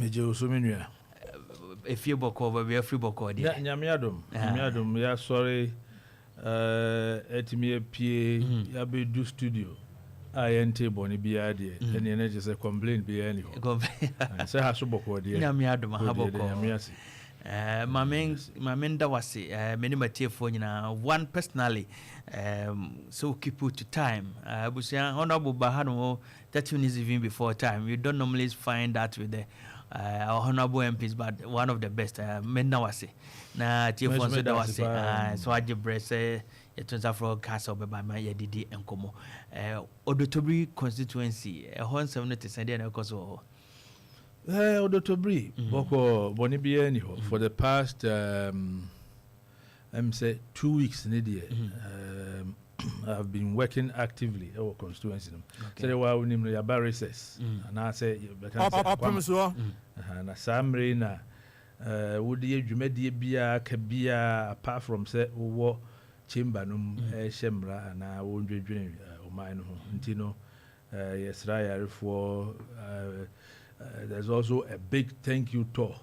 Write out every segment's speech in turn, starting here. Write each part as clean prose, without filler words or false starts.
Mejo so menua. If you boko we free boko dia. Nyamiadom ya sorry etimi apie ya be do studio. Ente boni bia de ene energy say complain bia ni ho. Say ha so boko de. Nyamiadom ha boko. Mamenda wasi many material nyina one personally so keep it to time busia honorable bahano 30 minutes even before time. You don't normally find that with the honorable MPs, but one of the best menda wasi na tiefo so da wasi so aje brese etonza for castle be by my yedidi enkomo Odotobri constituency 170 dey na koso Odotobri boko boni bia ni ho for the past say 2 weeks in the I've been working actively at our constituency. So they were winning the barriers, and I say, Opemsuo, na Samri na would ye jumedi bia kabia apart from say wo chamber num shemra and I won't dream o mine ntino yes raya for there's also a big thank you tour.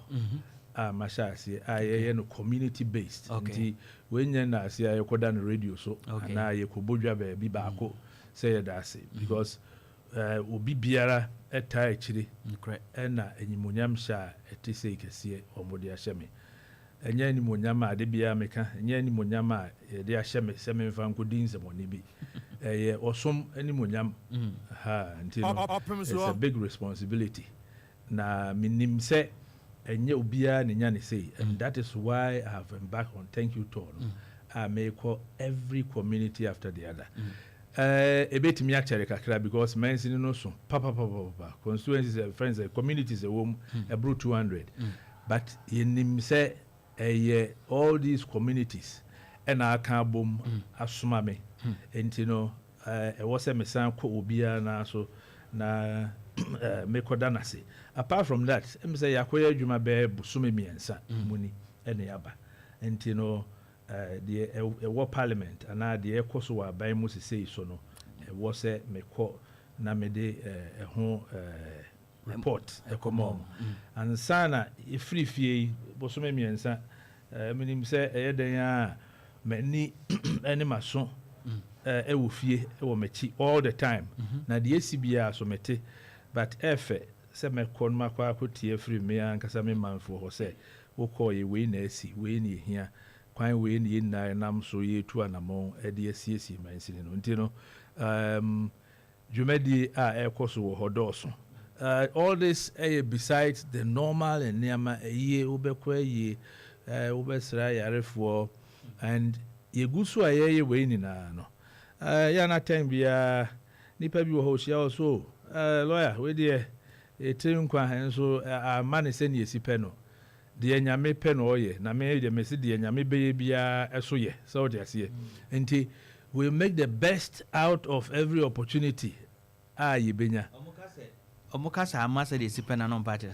Mashasi I no community based. Nti when you na see I koda no radio so na ye kobodwa ba bi ba ko say that say because obi biara eta akire na enyimonyam sha etise kese omode ahyeme enya enyimonyam ade bia meka enya enyimonyam a de ahyeme se memfa nkodi nzemone bi ye osom enyimonyam ha nti it's a big responsibility na minim se enye obia ne nya ne say and that is why I have embarked on thank you tour. I may call every community after the other. A bit me actually kakra because mention no so papa constituencies friends communities a home a brew 200 but in him say all these communities and I can boom asuma me and you know was a mesan ko obia na so na mekodanase apart from that say yakoya adwuma be busumi miensa muni ene yaba and you know the war parliament and the ekoso wa ban mu say so no was say meko na me de ho report ekomom and sana free fie busumi miensa minim say eyeden a mani ene maso wo fie wo mechi all the time na the ACBA so mete but efe se me kon makwa akotie free me ankasa me manfo ho se wo call ye we na asi we ni hia kwan we ni na nam so ye tu anamo e de asiesi mansini no nti no jumedi a ekoso wo hodoso all this besides the normal and niama ye obekwa ye obesra yarefo and ye gusu aye we ni na no ya na time bia nipa bi wo ho hia so lawyer we dey etin kwa henso amane se ne esipe no de nyame pe no oye na me de mesi de nyame be bia eso ye so de ase enti we make the best out of every opportunity ye benya omukasa amase de esipe na no party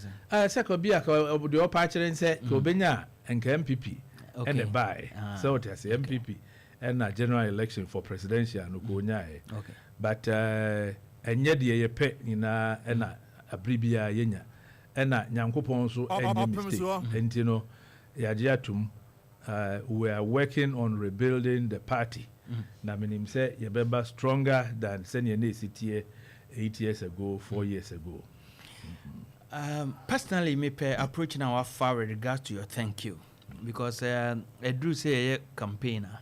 se ko bia ko de opa kire nse ko benya enka MPP and the buy so de ase MPP and a general election for presidential no ko nyae but enye de ye pe nyina na abribia yenya ena nyankopon so enye mistake enti no yaje atum we are working on rebuilding the party na minim say ye beba stronger than senior na sitie 8 years ago 4 years ago. Personally me pe approach now far with regards to your thank you because Drew say a campaigner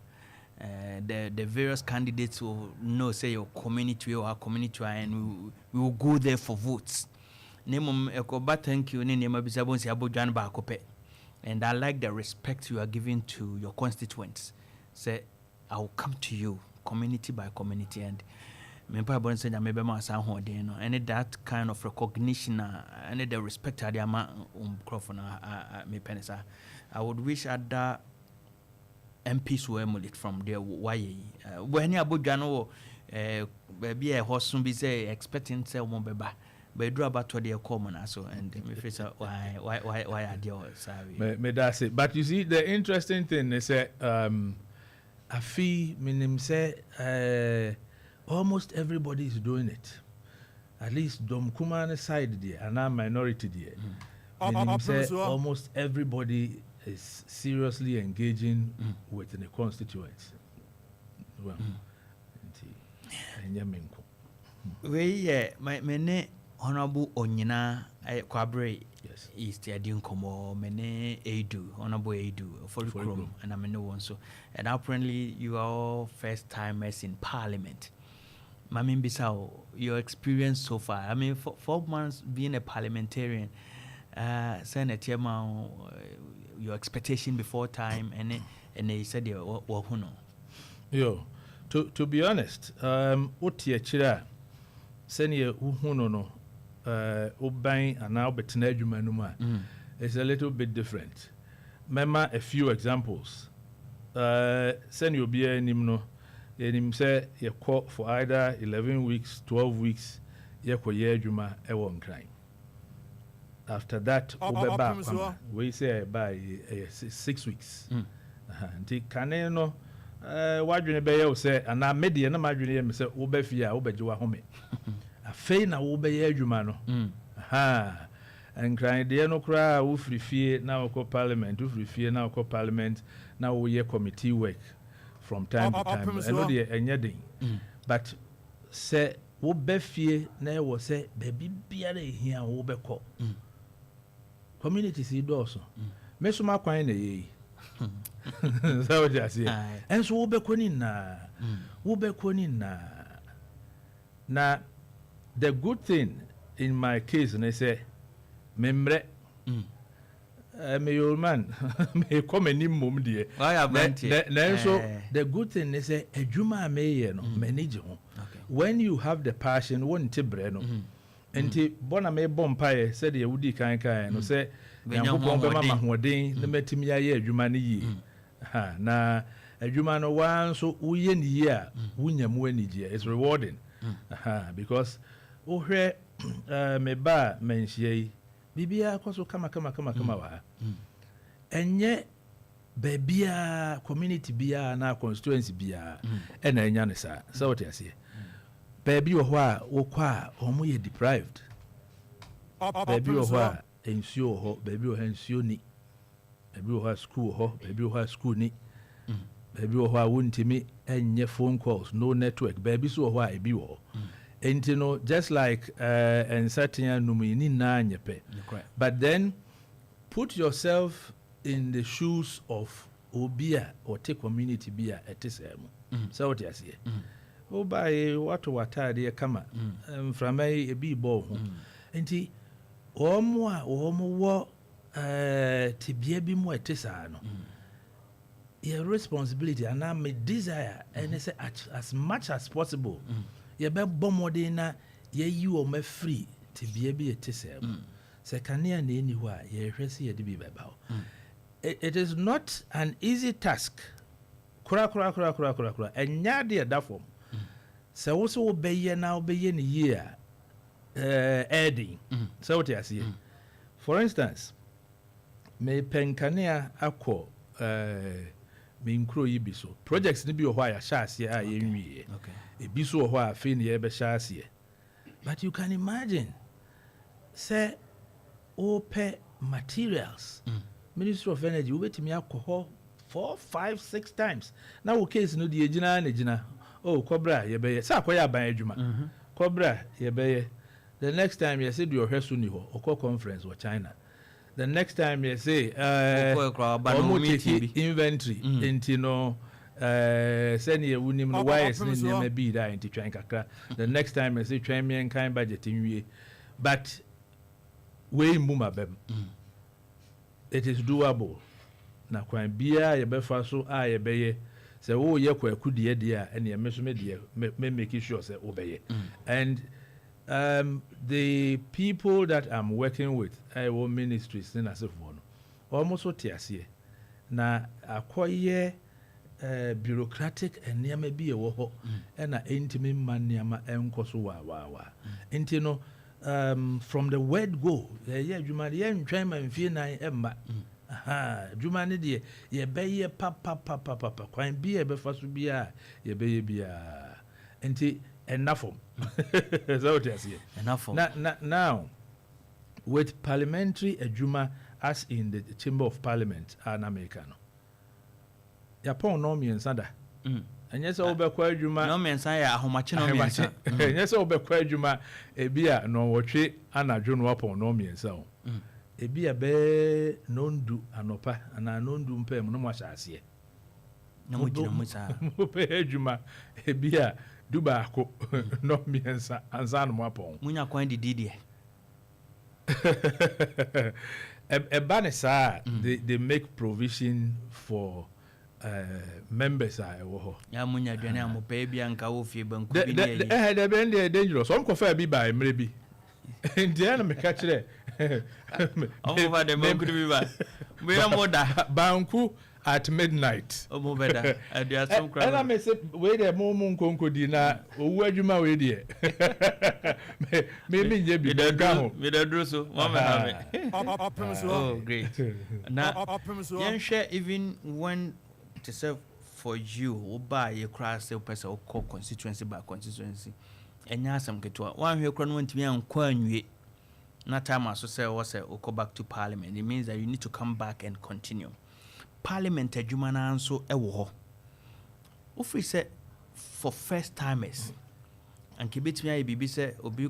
the various candidates will know say your community or our community and we will go there for votes. Name ekoba thank you ni nema bisabon si abodwan ba akope. And I like the respect you are giving to your constituents. Say I will come to you community by community and me pa bon say maybe ma san ho den no and that kind of recognition and the respect I am microphone me penisa I would wish other MPs were emulate from there why when you abodwan no be a hosun be say expecting say mo beba but draw about to the common also and me face why are they sorry me that's it but you see the interesting thing is I feel minim say almost everybody is doing it at least dom kumane side there and a minority there almost everybody is seriously engaging with the constituents. Well, my Honorable Onyina Kwabre yes. is the Adinkomo, Mene Edu, Honorable Edu, for the Chrome, and I know one so. And apparently, you are all first timers in Parliament. Mamin Bissau, your experience so far. I mean, for 4 months being a parliamentarian, Senator Yama, your expectation before time, and they said you were Yo, to be honest, Utia Chira, Senior Uhuno, Ubain, and now Betinejuma, is a little bit different. Remember a few examples. Senior Bia Nimno. Him say you call for either 11 weeks, 12 weeks, you call ye juma one crime. After that, we say by 6 weeks. Until Caneno, what you know, say, and I made the enemy say, Ubefia, Ubejua home. A faina Ube Jumano. Ha, and crying, dear no cry, who free fear now call parliament, who free fear now call parliament, now we committee work. From time to time, I know the anything, but say wo be fie na wo say baby biara here wo be call. Community see do so. Me so ma kwan na ye. So what you say? And so wo be koni na. Wo be koni na. Na the good thing in my case and I say memre me old man me come any mum dear. So the good thing is a juma may no manage home. When you have the passion, one tibreno. And bona me bompire said ye would kind no say Yamma Modin, the metimia ye jumani ye. Ha na a jumano one so we in year winyam wenija is rewarding. Because oh here me ba menshie Bibia kwaso kama wa. Enye bebia community bia na constituency bia ena enya ne sa. So what you say? Baby ohwa okwa omo ye deprived. Baby ohwa ensuo ho, baby ohwa ensuo ni. Baby ohwa school ho, baby ohwa school ni. Baby ohwa wuntimi enye phone calls, no network. Baby so ohwa ebi wo. And you know, just like and certain numini na nyepe. But then put yourself in the shoes of Obia or take community beer at this so what you say? Oh, by what dear kama from a be ball. And he or more to be a bit more tesano. Your responsibility and I'm a desire and say as much as possible. Ye be bomodena ye you o me free to be able to say se kania na anywhere ye hwese ye de bi beba. It is not an easy task. Kura enya de da form. Se wo so obeye na obeye ni year adding. So what you see. For instance, me penkania akọ me nkro yi bi so. Projects ni bi o hwa ya shase a ye nwie. Okay. Ebiso ho afi ne ye be shase. But you can imagine say open materials. Ministry of Energy we betimi akọ 4, 5, 6 times. Now o case no de ejina na ejina. Oh, Cobra ye be ye. Sa akoya aban adwuma. Cobra ye be ye. The next time you say do your hesu ni ho, okọ conference or China. The next time you say inventory into no send you wouldn't know why it's never be that into trying kakra. The next time I say try me and kind budget in we, but way muma bem. It is doable. Na kwa bia ye be fa so a ye be ye say oh ye kwa kudie dia and ye meso me dia me make sure say obeye. And the people that I'm working with, ministries in as if one almost what you na acquire bureaucratic and near may be a woho and a intimate man near my encoso wa. And you know, from the word go, yeah, you might try my fear nine emma. Aha, Jumani dear, ye bay ye papa, quite be a befasu be a ye baby enough. So what I see. Enough. Now, with parliamentary adwuma as in the Chamber of Parliament an Americano. Yapon no miensa da. And yes, obekwa adwuma no miensa ya ahomache no miensa. Yes, obekwa adwuma ebia no wotwe anadwo no apon no miensa o. Ebia be nondu anopa ana nondu mpem no mwasase. Na mujina musa. Mope adwuma ebia dubaako no miensa ansa no apon. Munya kwan didie. They make provision for members ya munya dwane amopa bia nka wo fie banku bi ne they be dangerous some kofa bi ba emre bi ndia na me ka kire over the banku bi ba we am order banku at midnight omo beda adia some crowd and I me say we dey mo nkonko di na owu adwuma we dey me nye bi ga ho me da duro so mama na me Opemsuo. oh great na Opemsuo. yen share even when to serve for you oba ye cry say person o call constituency by constituency enya asam keto one hwe kro no ntimi ankwa anwie na time aso say we say o go back to parliament. It means that you need to come back and continue parliament adwuma na nso ewo ho ofri say for first timers and kibetimi ayi bibi say obi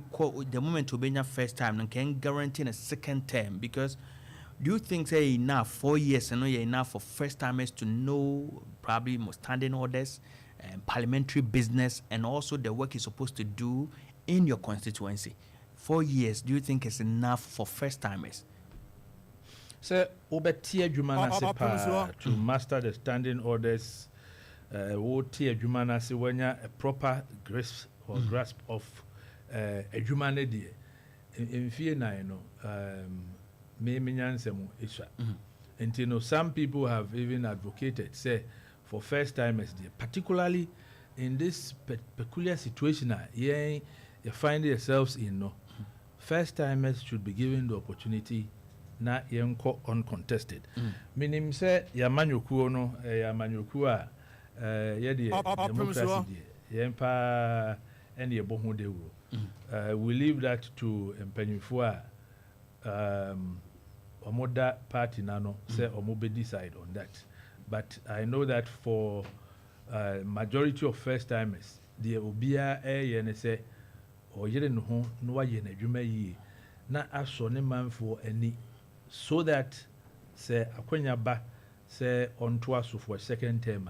the moment obenya first time no can guarantee a second term because do you think say enough 4 years and enough for first timers to know probably more standing orders and parliamentary business and also the work you're supposed to do in your constituency? 4 years, do you think is enough for first timers? So obetia jumana sepa to master the standing orders wotia jumana se wanya a proper grasp or grasp of a jumane die in fear na no me nyansem isha and you know some people have even advocated say for first timers there particularly in this peculiar situation you find yourselves in no first timers should be given the opportunity na yenko uncontested meaning say ya manyokuo no ya manyokuo a ye de democracy de yempa and ye bohu de wo we leave that to empanyifo a omoda party nano say omobe decide on that but I know that for majority of first timers the obia ye ne say oyere no ho no wa ye na dwuma yi na aso ne manfo ani so that say akwanya ba say onto aso for second term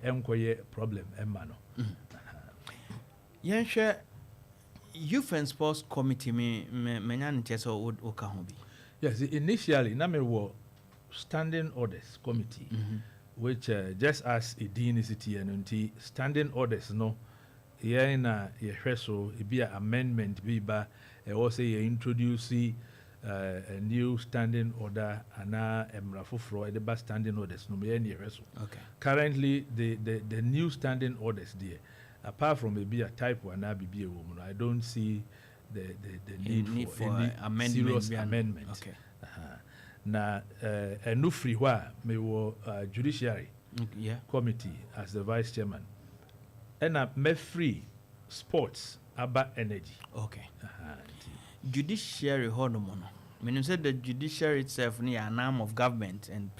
enkoye problem emma no yenhwe youth and sports committee me nyan ntia so o ka ho bi. Yes, initially na me wo standing orders committee which just as a DNCT and standing orders no yeah na ye so e be amendment bi ba also ye introduce a new standing order ana emra foforo e ba standing orders no me ye so Okay. Currently the new standing orders there apart from maybe a type 1 na bibi woman I don't see the need for any amendment serious amendment. Okay. Na enu free wa me wo judiciary committee as the vice chairman and me free sports aba energy. Okay. Judiciary honomo no meaning say the judiciary itself ni an arm of government and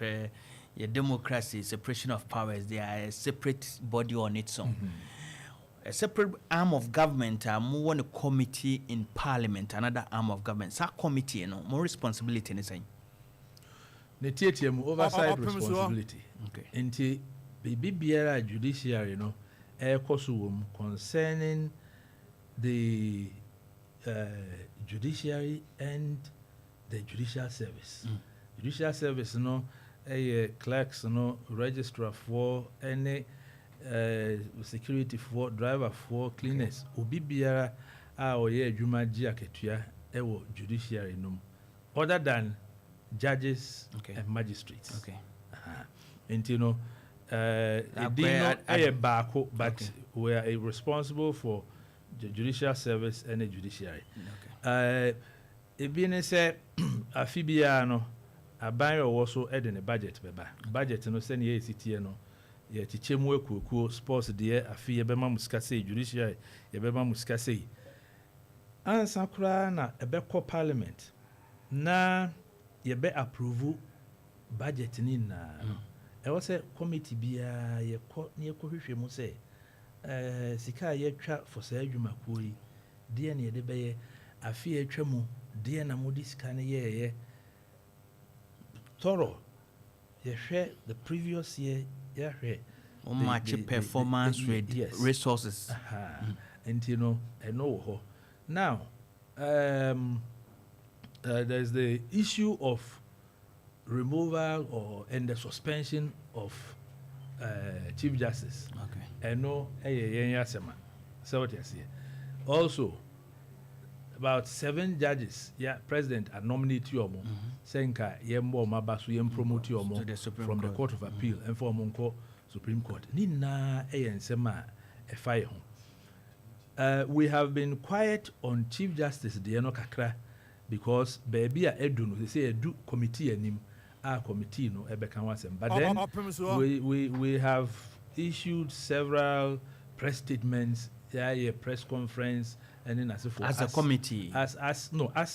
your democracy separation of powers they are a separate body on its own. A separate arm of government more a committee in parliament another arm of government that committee you know more responsibility in saying Netietium oversight responsibility. Okay. Inti bibi biara judiciary no ekosuwom concerning the judiciary and the judicial service. Judicial service no clerks no registrar for any security for driver for cleaners obi biara a oye adwuma gi aketua ewo judiciary no other than judges and magistrates. Okay. And you know baako but we are responsible for the judicial service and the judiciary. Okay. Ebine say afibia no aban wo so e de ne budget beba budget no se ne ye sitie no ye tichemu ekuku sports de afi ye bema musika sei judiciary ye bema musika sei ansa kura na ebekọ parliament na yɛbɛ approve budget ni na ɛwɔ sɛ committee biara yɛkɔ na yɛkɔhwehwɛ mu sɛ sika a yɛtwa for saa adwumakuo yi deɛ ne yɛde bɛyɛ afe yɛtwa mu deɛ na mode sika no yɛɛyɛ thorough yɛhwɛ the previous year yɛhwɛ match performance with resources and you know ɛno wɔ hɔ now there's the issue of removal and the suspension of Chief Justice. Okay. Ɛno ɛyɛ yɛn asɛma. So what you see. Also, about 7 judges, president are nominated yomo. Senka yembo mabasu yem promote yomo from the Court of Appeal and for Monko Supreme Court. Ni na ɛyɛ nsɛma ɛfa yɛn ho. We have been quiet on Chief Justice Diano Kakra because baby a edu no they say edu committee anim a committee no ebeka wasem. But then we have issued several press statements, a press conference, and then as a committee, as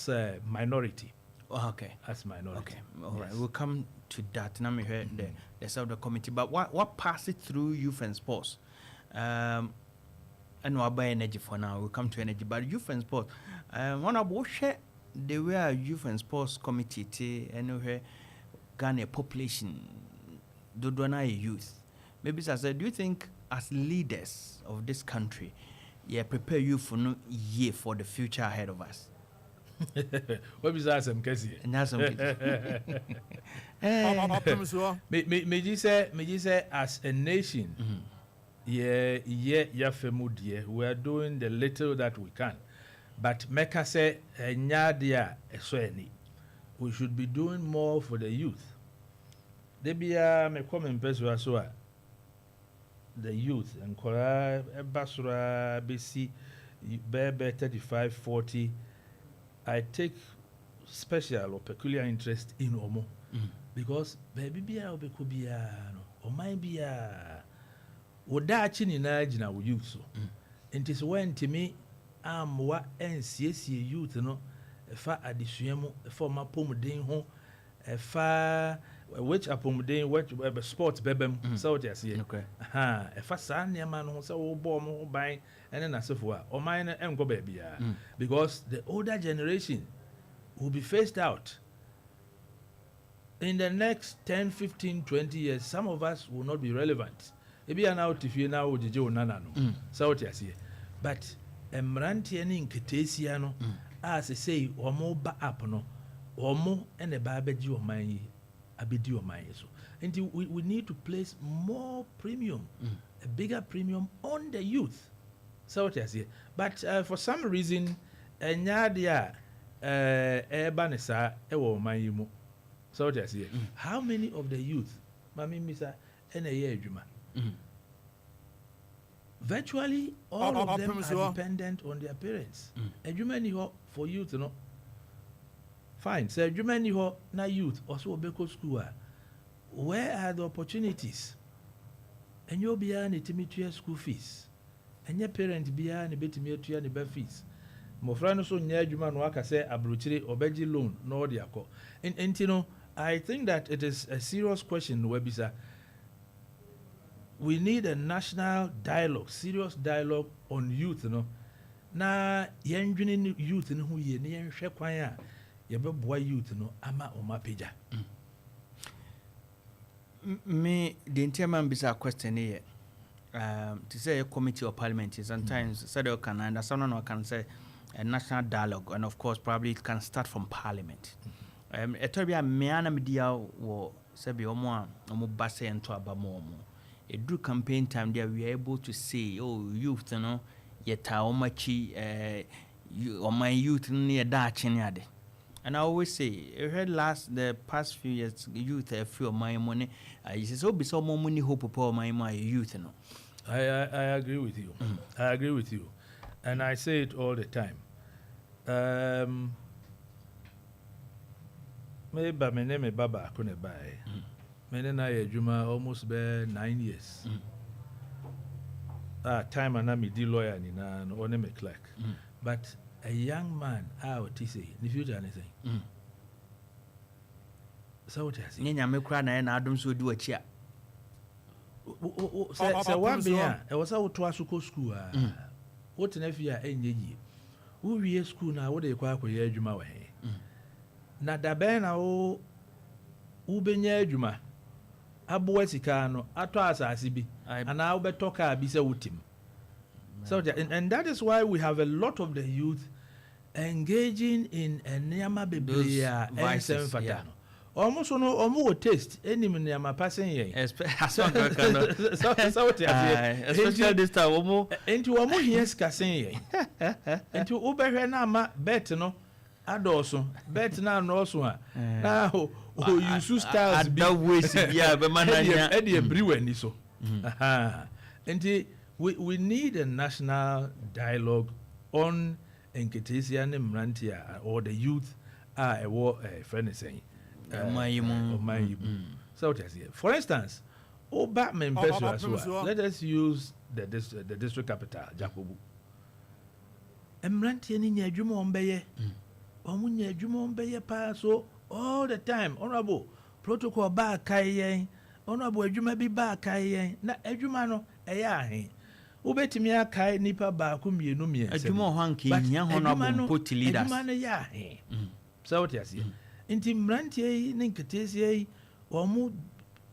a minority. Oh, okay, as minority. Okay, all right. We'll come to that. Now we heard the side of the committee, but what passes through youth and sports? And we'll buy energy for now. We'll come to energy, but youth and sports. One of the way youth and sports committee and we Ghana population do youth. Maybe I said, do you think as leaders of this country, prepare you for no year for the future ahead of us? What is that? Some case. Me say as a nation, we are doing the little that we can. But Mecca say, we should be doing more for the youth. They be me come in person so the youth and Kora Basura BC Bebe 35 40. I take special or peculiar interest in Omo because baby be a could be or might be a Odachi in Najina with youth so. It is when to me what NCSC youth no fa adisuemu for my pomodin ho fa which apomodin which sports bebem so what you see okay fa sa niam no so wo bo mo ban ene na sefo a o man engo ba bia because the older generation will be phased out in the next 10 15 20 years. Some of us will not be relevant e bia na otifie na ojije onana no so what you see but emrantie ni nketesia no as I say, omo ba up no, omo and a babeji or my abedi or my so. And we need to place more premium, a bigger premium on the youth. So what I say. But for some reason, nyadia banesa ewo my mo. So what I say. How many of the youth, mami misa, juma? Virtually all of them are dependent on their parents. Ejumani for youth, you know. Fine. So ejumani ho na youth also beko school. Where are the opportunities? And you'll be an intimate school fees. And your parent be an intimate fees. Mofrano so near Juman waka say abruchiri obeji loan no diako. And you know, I think that it is a serious question, Webisa. We need a national dialogue, serious dialogue on youth, you know. Na yenjini youth in who ye ni yenhwe kwan a yebeboa youth no ama omapeja. Me the chairman bisa question here. To say a committee of parliament sometimes said can understand someone can say a national dialogue and of course probably it can start from parliament. Etobia meana media wo sebi omo base ento abamo. A do campaign time there we are able to say, oh, youth, you know, yet how much my youth near that. And I always say, I heard the past few years, youth have few my money. I say, so be so more money hope for my youth, you know. I agree with you. I agree with you. And I say it all the time. Maybe my name is Baba Kunebai. Menena Juma almost be 9 years. Time and I'm a lawyer and on a clerk. But a young man, I would say, in the future anything. So what has Nyanya me kra na adom so di wachi a. Say one bia e was out to asuko school what na fia enye yi. Wo wie school na wo de kwa akoye adwuma wa he. Na da ben na wo benya adwuma abo asika no ato asase bi ana wo beto ka bi se wutim. So and that is why we have a lot of the youth engaging in enema beblia and fatano. Almost no omo taste any nyama passing yen. Especially this time omo enti omo hies kasen yen. Enti wo behwe na ma bet no adoso bet na no so a na o use styles bi ways bia be mananya e dey briwe ni so. Enti we need a national dialogue on Enketesia ne Mrantia or the youth a friend saying so for instance, let us use the district capital, Jakobu. Mrantia ni adwuma ombeye. Omu nya adwuma ombeye pa so all the time. Honorable protocol ba kai yen. Honorable adwuma bi ba kai yen. Na adwuma no eya ahen. Ubetimi akai nipa ba ku mienu miense. Adwuma ho anke nya honorable party leaders. Adwuma no ya ahen. So what you see? Inti Mrantia ne Nketesia omu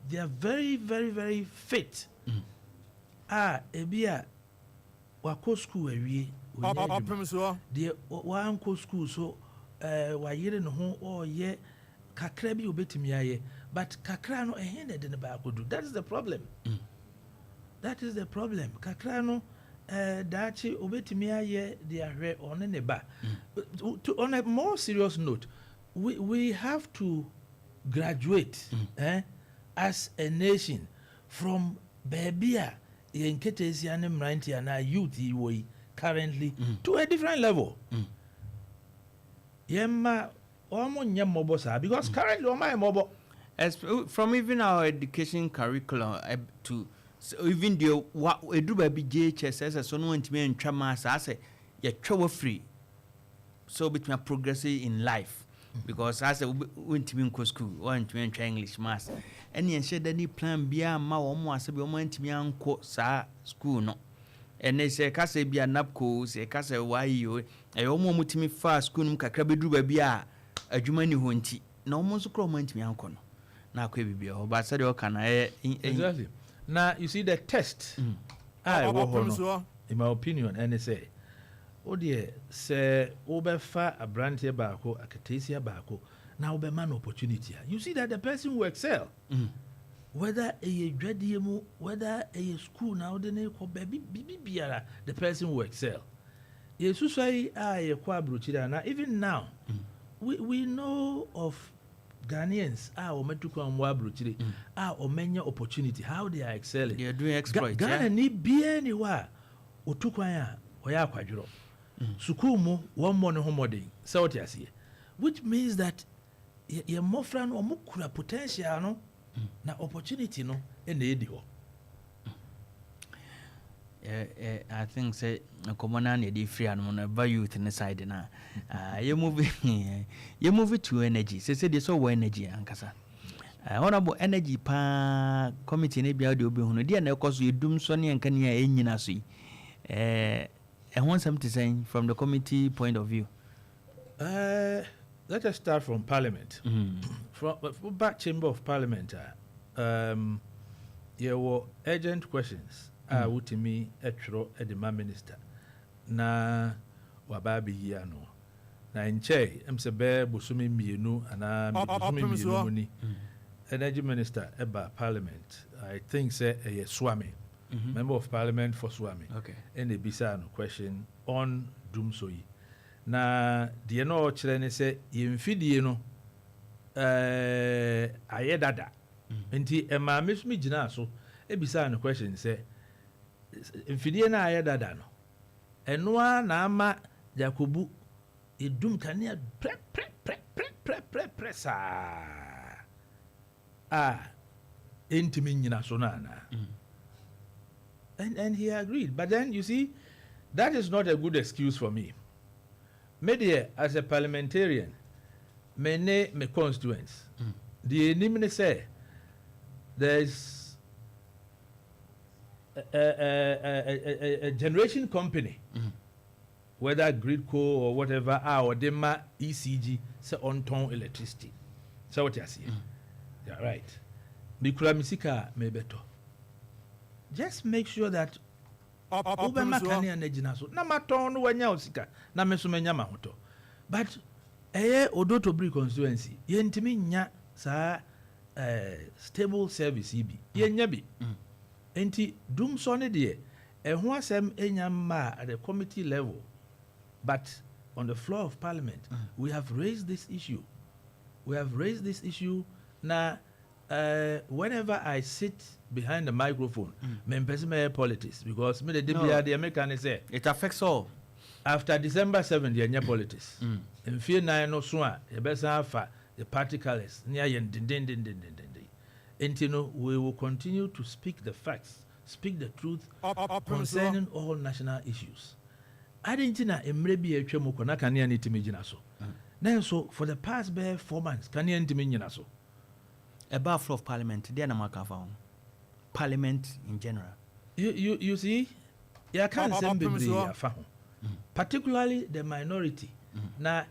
they are very very very fit. Ebia wako school awie. Opemsuo. The one ko school so wa yire no ho oye kakra bi obetimi aye but kakra no ehende de ne ba akodu. That is the problem. That is the problem. Kakra no dachi obetimi aye de ahwe on ne ba. On a more serious note, we have to graduate as a nation from Babia Nketesia ne Mrantia na youth we currently to a different level. Yemma omo nyem mobo sa because currently omo mobo from even our education curriculum to even the eduba bi JHS so no ntimi ntwa ma sa say ye twa free so between progressing in life. Because as a went to school, one to enter English mass, and you said any plan be a ma or more as a woman to me unquote sa school no. And they say, Cassa be a napco, say Cassa, why you a woman to me fast school, Cacrabedu baby a Jumani hunty, no more so cromant me uncle. Now, could be all, but said, can I exactly. Now, you see the test. In my opinion, and they say. Oh dear, say Obefa a branch barco, a Nketesia barco, now be man opportunity. You see that the person will excel. Whether a gradium, whether a school now, the name of baby biara, the person will excel. Yes, so say I quabruchida. Even now, we know of Ghanaians or Metuko and Wabruchide or many opportunity, how they are excelling. They are doing exploits. Ghana need be anywhere. Utukwaya, Oya Quadro. Sukumu one money homody, so what you see, which means that your more friend or mukura potential no na opportunity no in the idio. I think say common need free and on a youth in the side na. You move to energy. Say this so energy and kasa. Honorable energy pa committee ne bia de obi hono dia na ekoso yedum so ne anka ne enyina so yi. I want something to say from the committee point of view. Let us start from Parliament. From back chamber of Parliament, there were urgent questions. With me, Etro, Edema Minister. Na wababi yano. Na inche, Msebe Busumi Mmieh and Busumi Mmieh Energy Minister Eba Parliament. I think say a Swami. Member of Parliament for Swami. Okay. And they bisa no question on Dumsoyi. Na the no children say yemfidie no ayedada. Nti ema mesumi gina so e bisa no question say mfidie na ayedada no. Eno na ama Jakobu edum kania presa. Entimi nyina so na na. And he agreed. But then, you see, that is not a good excuse for me. Maybe as a parliamentarian, me constituents, the enemy say there's a generation company, whether Gridco or whatever, or Dema ECG, say on ton electricity. So what you see? Yeah, right. Mikura misika mebeto. Just make sure that Obama kani anejina so. Na maton wanya osika. Na mesumenya mahoto. But Odotobri constituency, yentimi nya sa stable service ibi. Yenyabi. Enti dum sone de ho asem enyama at the committee level. But on the floor of parliament, we have raised this issue. Now, whenever I sit behind the microphone, me person politics because me the American say it affects all. After December 7th, the politics. In fear nine no sooner, the best alpha, the party colors near yen and we will continue to speak the facts, speak the truth concerning all national issues. I didn't know maybe a chemo na can you so. Then so for the past 4 months, can you intimate so? Above floor of parliament, they are parliament in general. You see, you can't say particularly the minority. Now,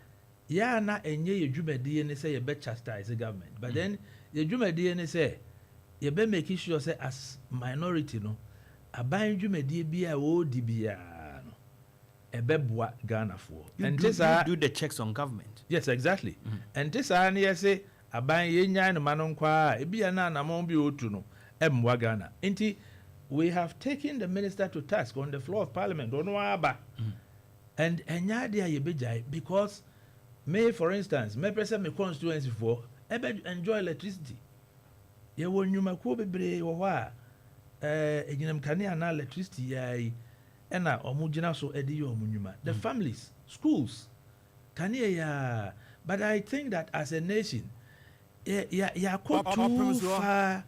ya na enye ye dwumadi ne say you be chastise the government, but then ye dwumadi ne say you be make sure say as minority no aban dwumadi bia wo di bia no ebeboa Ghana for. And this do the checks on government. Yes, exactly. And this an ye say aban ye nya no manon kwa e bia na namon bi otu no emwa Ghana. Enti we have taken the minister to task on the floor of parliament ono aba. And enya dia ye bejai because me, for instance, me person me constituency for enjoy electricity. Ye won nyuma ko bebre wo ha eginam kane na electricity yai ena omugina so edi yo omunyuma. The families, schools, kane ya. But I think that as a nation, ya ko too far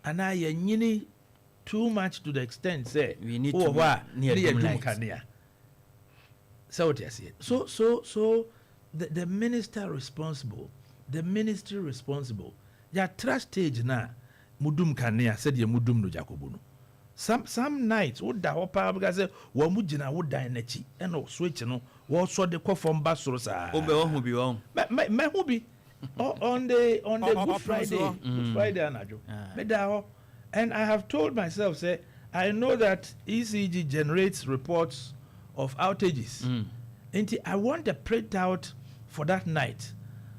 and I nyini too much to the extent say we need to near kane. So what you say? So the minister responsible, the ministry responsible, ya trust stage na mudum kania said ye mudum no jakobuno. Some nights would da opa because wa mujina would die nechi and switch no what so the call from basrosa. Me who be on the Good Friday, Good Friday anajo. And I have told myself say I know that ECG generates reports of outages. And I want a printout for that night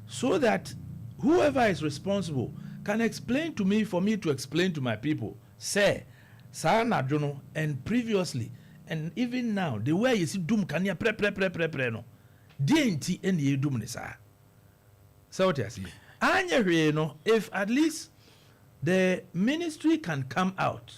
so that whoever is responsible can explain to me for me to explain to my people. Say, Sana Jono, and previously, and even now, the way you see Doom can you pre no. DNT and ye doom nisa. So what I see. Anya no, if at least the ministry can come out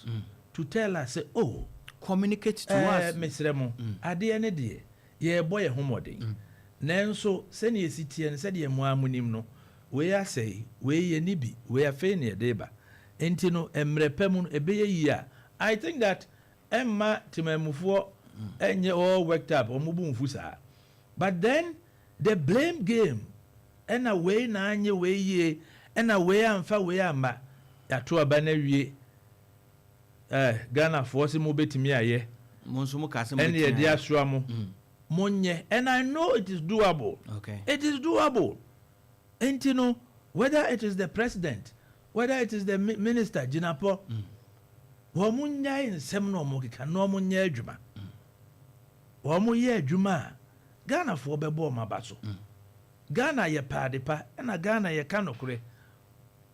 to tell us, say, oh, communicate to us. Miss Remo, at the end of the day, ye boy a homody. Nanso, send ye city and said ye muamunim no, we are say, we ye nibi, we are fain deba. Entino emrepemun ebeye ya. I think that Emma Timemufo and ye all worked up or mubum fusa. But then the blame game and away na ye way ye and away and fa way ama ya to a banner Ghana force mobeti ye. And ye dear swamo. Monye, and I know it is doable. Okay. It is doable. And you know, whether it is the president, whether it is the minister, Jinapo, Wamunya in Semno Mokika, no Munya Juma. Wamuye Juma, Ghana for Bebo Mabaso. Ghana ye padipa, and a Ghana ye canocre.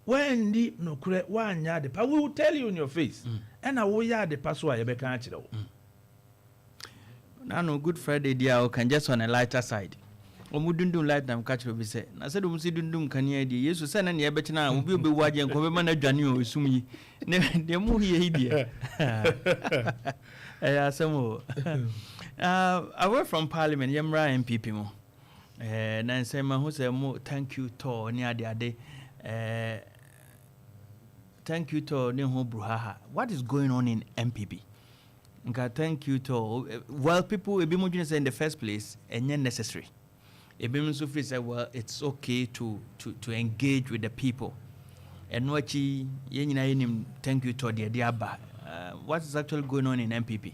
When the no cre one yard, we will tell you in your face. And a way yard the password ye becancho. No Good Friday dear can just on a lighter side. Omudundum light them catch will be said. I said Dundum can ye yes to send any better will be watching and come man a Janu sumi. The movie dear. Some away from Parliament, Yamra and Pipimo. Nansema who say more thank you to near the day. Thank you to Neho Bruhaha. What is going on in MPP? Okay, thank you to well people say in the first place and necessary. Ebimso free say, well, it's okay to engage with the people. And what thank you to the Diaba. What is actually going on in MPP?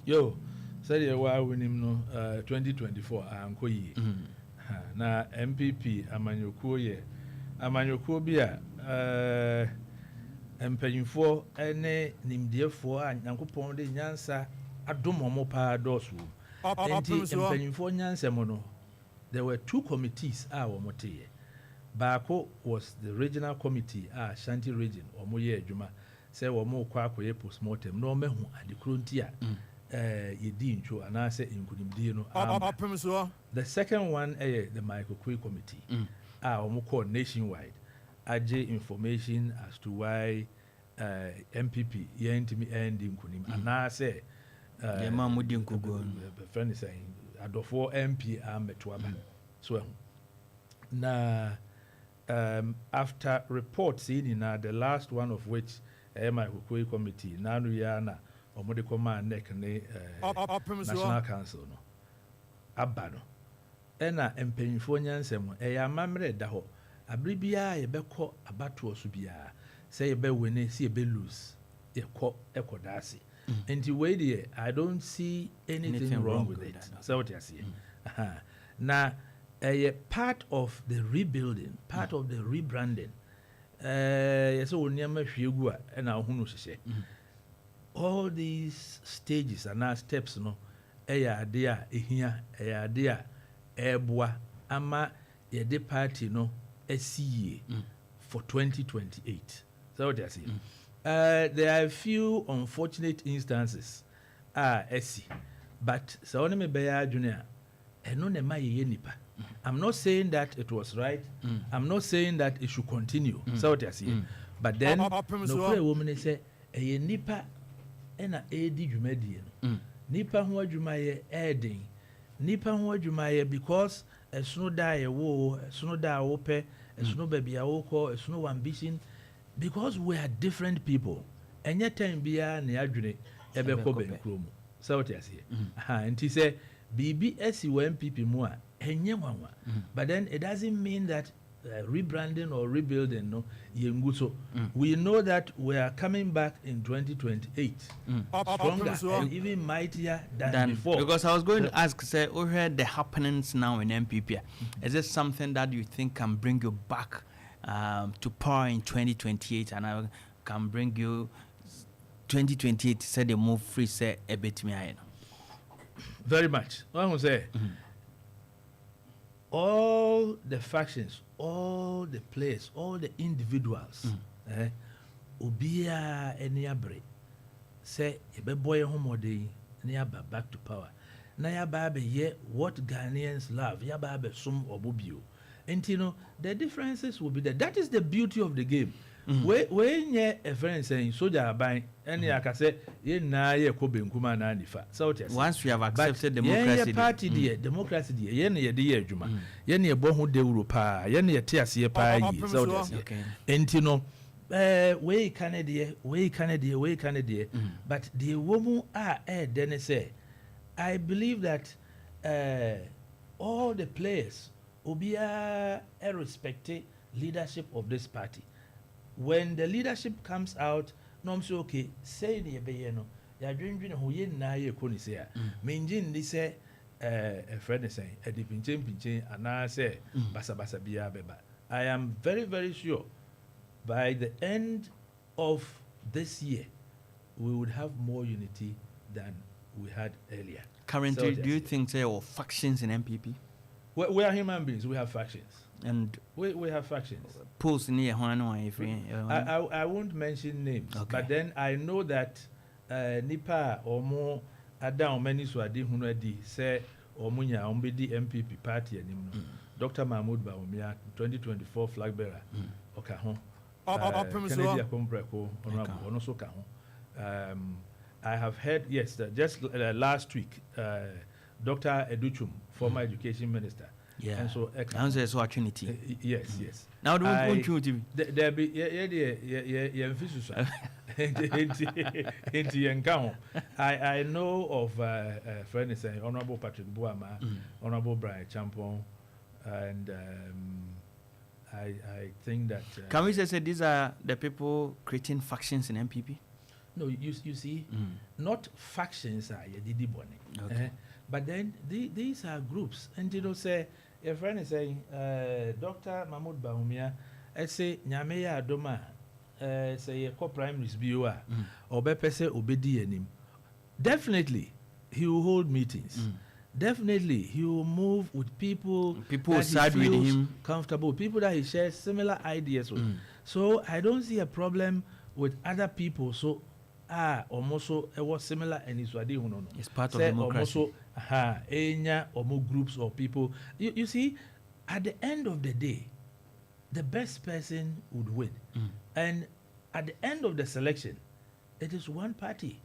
Yo, say why we no 2024 anko yi. Na MPP amanyokuo bi a empanyimfo ene nimdiefo a Nyankopɔn de nyansa adomomo pa dosu. Enti empanyimfo nyansa mo no, there were 2 committees a wo moteye. Baako was the regional committee Shanti region omoye adwuma say wo mo kwa akoye postmortem no mehu adekro nti a yedi ntwo anase nkunimdie no. Opemsuo. The second one the Microcue committee omo call nationwide aje information as to why MPP yentimi end nkunim anase yema mudi nkugo friend is saying adofo MP ametwaba so na after reports in the last one of which Microcue committee nanu yana omode command neck ne National Council no abano ena empanyimfo nyansem amamre da ho abribia ye beko abato so bia say ye be win say ye be lose ye ekodase and way there I don't see anything wrong with it. So what you see now a part of the rebuilding, part of the rebranding so onyama hwegu a na hunu hye all these stages and now steps no ade a ehia ade a eboa ama ye de party no SCA for 2028. So what you see there are a few unfortunate instances SC but so on me be junior eno ne ma ye nipa. I'm not saying that it was right. I'm not saying that it should continue. So what you see but then no play woman say e nipa ena edi dwumadi no nipa ho adwuma ye edin nipa ho adwuma ye because esno da ye wo esno da wo pe esno ba bia wo ko esno ambition because we are different people enye time bia na adwene ebe ko ben kromu so what you see nti say bibi esi wo MPP mu a enye nwanwa but then it doesn't mean that rebranding or rebuilding no yenguso we know that we are coming back in 2028 stronger and even mightier than before. Because I was going to ask, say, over the happenings now in MPP, is this something that you think can bring you back to power in 2028 and can bring you 2028 say the move free say a bit me? Very much. I will say all the factions, all the players, all the individuals, Ubia any abre say ebe boy homode nearby back to power. Na yababe ye what Ghanaians love, yababe sum obubio. And you know the differences will be there. That is the beauty of the game. When ye a friend saying soldier buying any I can say ye na ye ko benkuma na nifa. So once we have accepted democracy, party dear democracy dear ye dear juma ye ne bo hu de Europa ye ne te ase pa yi. So and you know we Canada but the woman then say I believe that all the players will be respected leadership of this party. When the leadership comes out, no say okay, say the no, ya dream who ye na ye koni say menjin ni say a friend say a pinche and I say basa biya beba. I am very, very sure by the end of this year we would have more unity than we had earlier. Currently, do you think there are factions in MPP? We are human beings, we have factions. And we have factions. Polls near I won't mention names, but then I know that Nipa or more Adam many swadi hunadi say or munya ombedi MPP party and Dr. Mahmoud Bawumia 2024 flag bearer Okahon Kennedy Akombreko honorable Onoso Kahon. I have heard just last week Dr. Educhum, former education minister. Yeah. And so answer so opportunity. Yes. Now do we opportunity. There be I know of friend is Honorable Patrick Buama, Honorable Brian Champon, and I think that can we say these are the people creating factions in MPP? no, you see, not factions are Didi Bonnie, Okay. but then these are groups, and you know, say a friend is saying, Dr. Mahmoud Baumia, I say Nyameya Adoma, say a co-primaries viewer, or Bepese Obedi him. Definitely, he will hold meetings. Definitely, he will move with people will side with him, comfortable, people that he shares similar ideas with. So I don't see a problem with other people. So almost it was similar and it's part of democracy. Also, enya or more groups or people. You see, at the end of the day, the best person would win, and at the end of the selection, it is one party.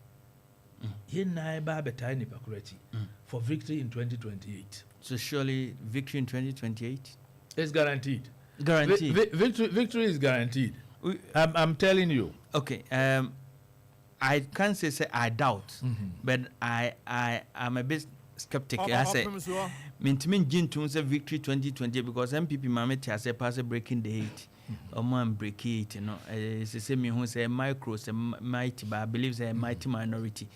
For victory in 2028. So surely victory in 2028 is guaranteed. Guaranteed. Victory is guaranteed. I'm telling you. Okay. I can't say I doubt, but I'm a bit skeptic. I say Mintmin Jin say victory 2020 because MPP Mameti has a pass breaking the 8. Or man break it, you know. It's the same who say micro, say mighty, but I believe say mighty minority.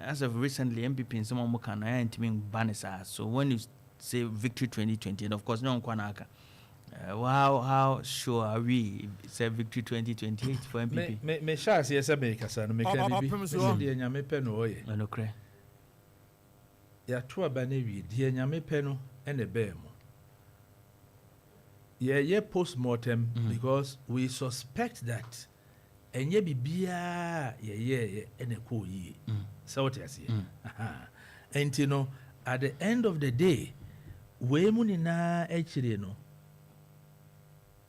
As of recently, MPP in some can I banners. So when you say victory 2020, and of course no one can. How sure are we say victory 2028 for MPP? Me shall see a make us and make a peno. No cray. Ya tua banevi, dear Yame peno and a bear. Yeah, post-mortem because we suspect that and ye be beer, and a cool ye. So what I say. And you know, at the end of the day, we munina actually no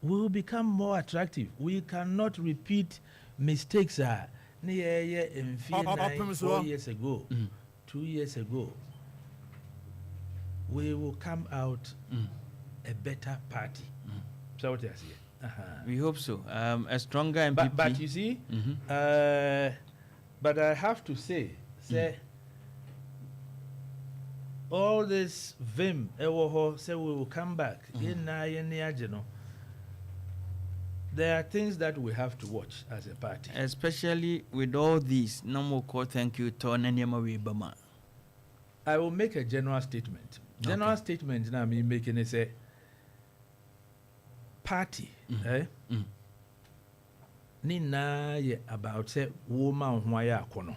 will become more attractive. We cannot repeat mistakes near in 4 years ago, 2 years ago. We will come out a better party. So what I say. We hope so. A stronger MPP. But you see, but I have to say, all this vim, say we will come back. There are things that we have to watch as a party. Especially with all these, no more call thank you to Bama. I will make a general statement. General statement now me making it say party, ni na ye about say woman who ya kono.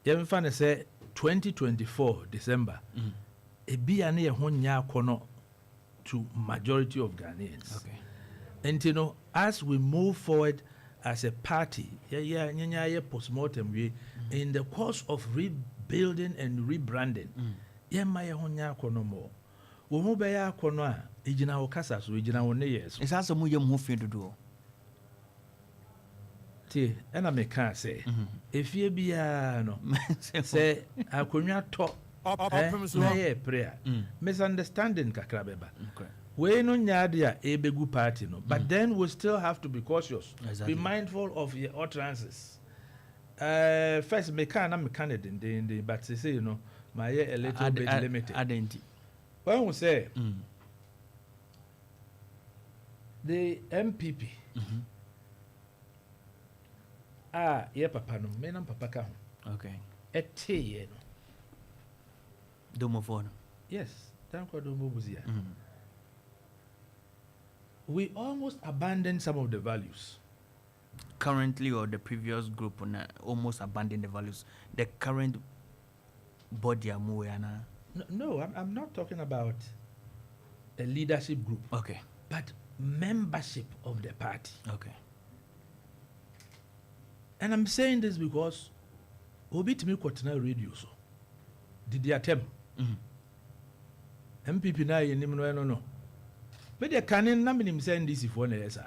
Yem fan say 2024 December. Ebi ane ye ho nya kono to majority of Ghanaians. Okay. And you know, as we move forward as a party, post-mortem we in the course of rebuilding and rebranding, my honya kono more. Wo be ya kono a ejina wo kasa so ejina wo ne yes. It's also mu yem ho fi dodo. Ti ena me kan say efie bia no say akonwa to Opemsuo prayer. Misunderstanding kakra beba. Okay. We no nyade a ebegu party no, but then we still have to be cautious. Exactly. Be mindful of your utterances. First me can den but say you know my a little bit limited. Identity. When we say the MPP ye papa no me nam papa ka ho. Okay. Ete no. Domophone. Yes, thank you Domo Buzia. We almost abandoned some of the values. Currently, or the previous group almost abandoned the values. The current body No, I'm not talking about a leadership group. Okay. But membership of the party. Okay. And I'm saying this because Obi Timi Kwatena radio so did the attempt. MPP na ye nim no. But the canon na minim send this for na yesa.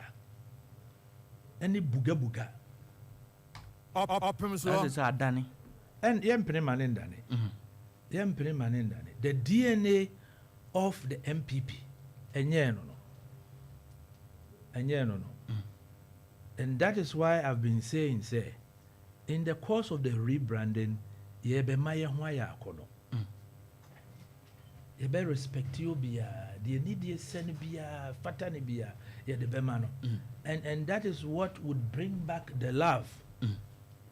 Any buga. Opemsuo. That is Adani. And yempene manendane. Yempene manendane. The DNA of the MPP. Enye no. And that is why I've been saying, say, in the course of the rebranding, ye be maye hwa ya akono. you better respect you bia the need you send bia fatani bia yeah the bemano and that is what would bring back the love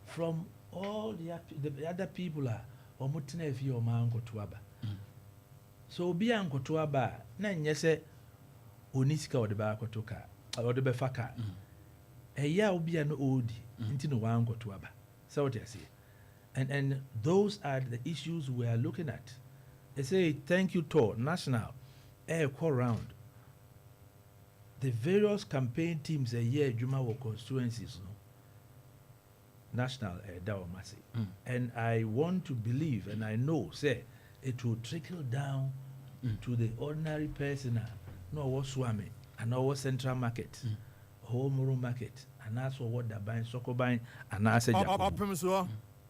from all the other people are omutina if you man go to aba so bia nkoto aba na nyese onisika wo de ba akoto ka wo de be faka eya obi no odi nti no wan go to aba so what you say and those are the issues we are looking at. They say thank you to national call round the various campaign teams a year juma wo constituencies no national dawamasi and I want to believe and I know say it will trickle down to the ordinary person no was swami and our central market home market and that's what the buying soko buying and I said Opemsuo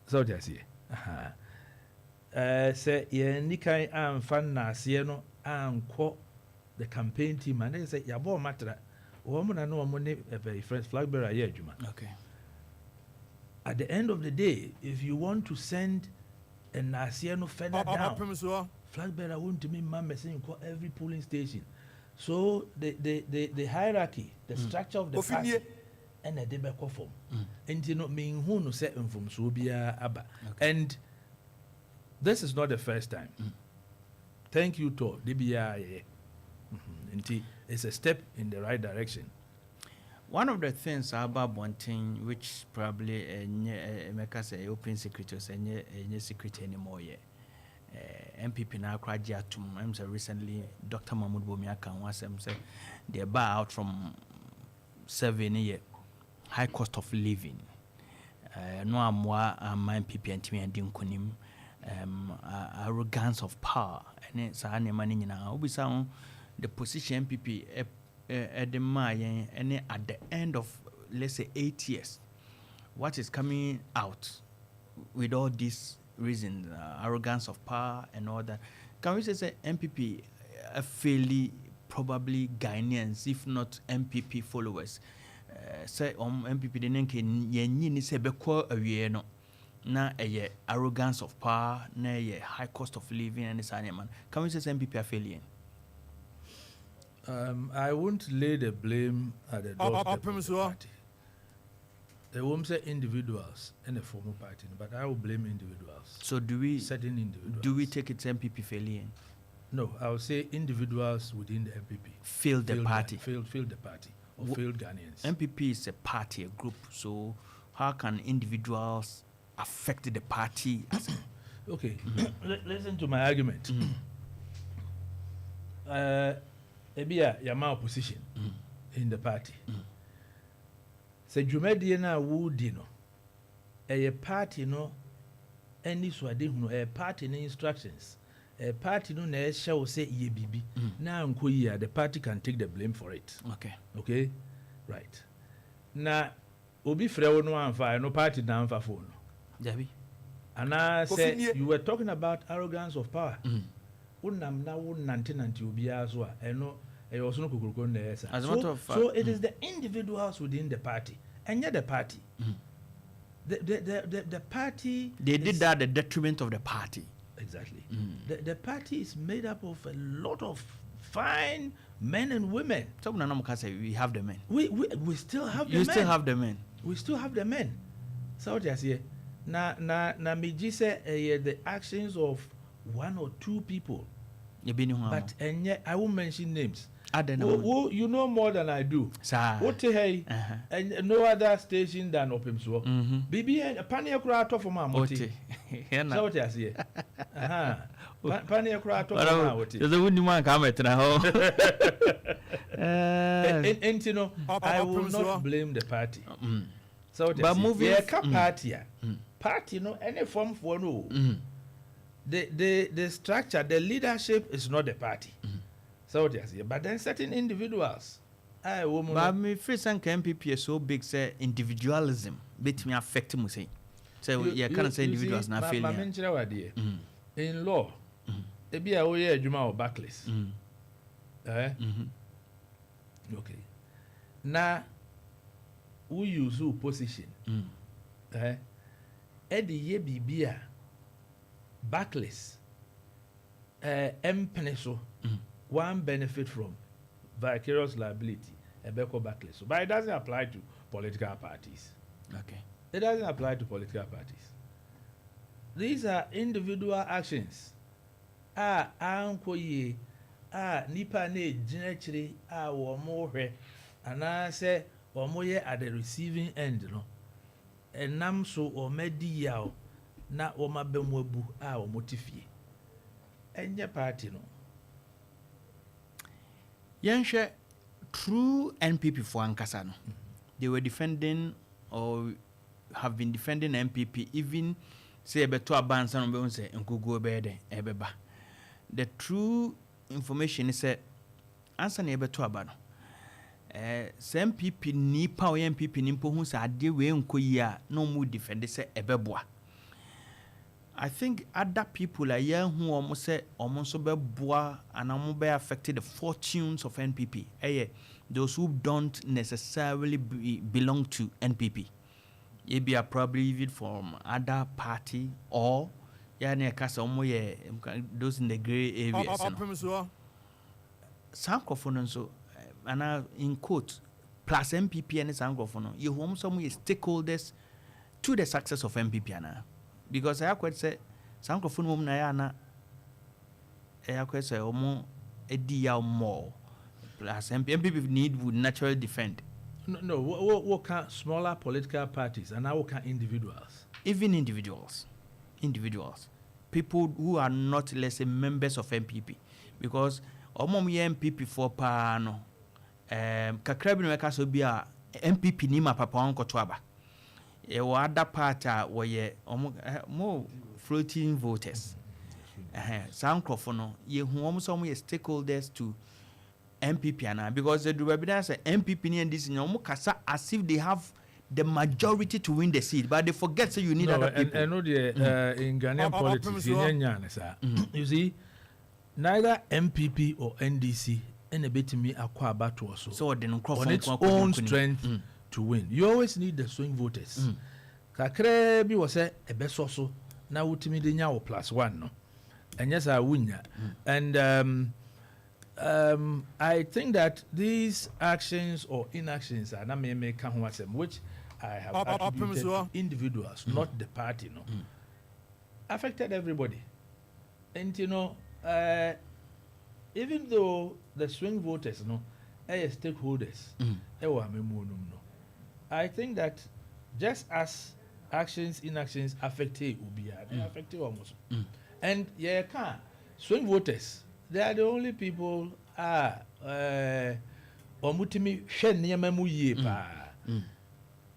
so just here say ye nikai am fan na ase no anko the campaign team and they say ya bo matra wo mo na no mo ne friends flag bearer here adwuma okay at the end of the day if you want to send an ase no further down flag bearer won't mean man messing call every polling station so the hierarchy the structure of the party and a debe form and you know mean who no set from so bia aba and this is not the first time thank you to DBI it's a step in the right direction. One of the things about one thing which probably make us a open secretary and secretary anymore MPP now I'm say recently Dr. Mahmoud Bomiaka was say they buy out from 7 year high cost of living no amwa my MPP and me and dinkunim arrogance of power and it's a money now we sound the position MPP at the Mmieh and at the end of let's say 8 years what is coming out with all these reasons arrogance of power and all that can we say MPP fairly probably Ghanaians if not MPP followers say MPP de nenke yenyi ni se bekọ awie no na arrogance of power na high cost of living and this man can we say MPP are failing? I won't lay the blame at the doorstep of the party. They won't say individuals in a formal party, but I will blame individuals. So do we certain individuals? Do we take it MPP failing? No, I will say individuals within the MPP failed the party. Failed the party or failed Ghanaians. MPP is a party, a group. So how can individuals affect the party? Okay, listen to my argument. Ebia yama opposition in the party. Se dwumadie na wudi no a party no any swade hu no a party no instructions a party no na show say ye bibi na nko yi the party can take the blame for it. Okay, right. Na obi frɛ wo no amfa no party na amfa phone no Debbie and I said you were talking about arrogance of power. Unam na nanti obi aso a eno also no kokoroko na esa. So it is the individuals within the party and yet the party. The party they did that at the detriment of the party. Exactly. The party is made up of a lot of fine men and women. So we have the men. We still have the men. You still have the men. We still have the men. So what you say? Na me say the actions of one or two people. But and yet I won't mention names. You know more than I do. What and no other station than Opemsuo. Bibi pania kura to for my moti. So what I say? Pania kura to for my moti. There's a windy man come at now. And you know, I will not blame the party. So but moving party no any form for no. The structure, the leadership is not the party. So what you say? But then certain individuals. But me first and MPP is so big say individualism bet me affect me say. So you can't say individuals na failure. In law, e be a way adwuma or backless. Okay. Now we use position. Eddie ye bibia backless so one benefit from vicarious liability ebeko backless. So, but it doesn't apply to political parties. Okay. It doesn't apply to political parties. These are individual actions. Ankoye, nipa ne jinechiri, womohe, and I say, womoye at the receiving end, no. And nam so or medi yao, na oma bemwebu, motifi. And your party, no. Yanshe, true NPP for Ankasano. They were defending or have been defending NPP even say beto abansa no be say nkugo bede ebeba. The true information is say answer na beto aba no. Say NPP ni pa o NPP ni mpo hu say ade we nkoyi a no mu defend say ebeboa. I think other people are here who almost say almost beboa and almost be affected the fortunes of NPP. Those who don't necessarily belong to NPP. Maybe are probably even from other party or those in the gray areas. Opemsuo. Sankofon and in quote plus MPP and Sankofon. You want some stakeholders to the success of MPP because I could say Sankofon woman I could say a more plus MPP need would naturally defend. No. What can smaller political parties and now what can individuals? Even individuals, people who are not, let's say, members of MPP, because MPP for pano, kakrabi no ekaso bia MPP ni mapapa onko toaba. E other part where more floating voters. Sankrofono ye hu some stakeholders to MPP because the evidence MPP and this kasa as if they have the majority to win the seat, but they forget so you need other people. I know in Ghanaian politics, you see, neither MPP or NDC any bit me acquire battle also. So on its own strength to win. You always need the swing voters. Kakre bi was a best also now ultimately the nyawo +1 no. And yes I win and I think that these actions or inactions are not which I have attributed to individuals, not the party, no, affected everybody. And you know, even though the swing voters, no, stakeholders, I think that just as actions, inactions affected Ubia, they affected almost. And swing voters. They are the only people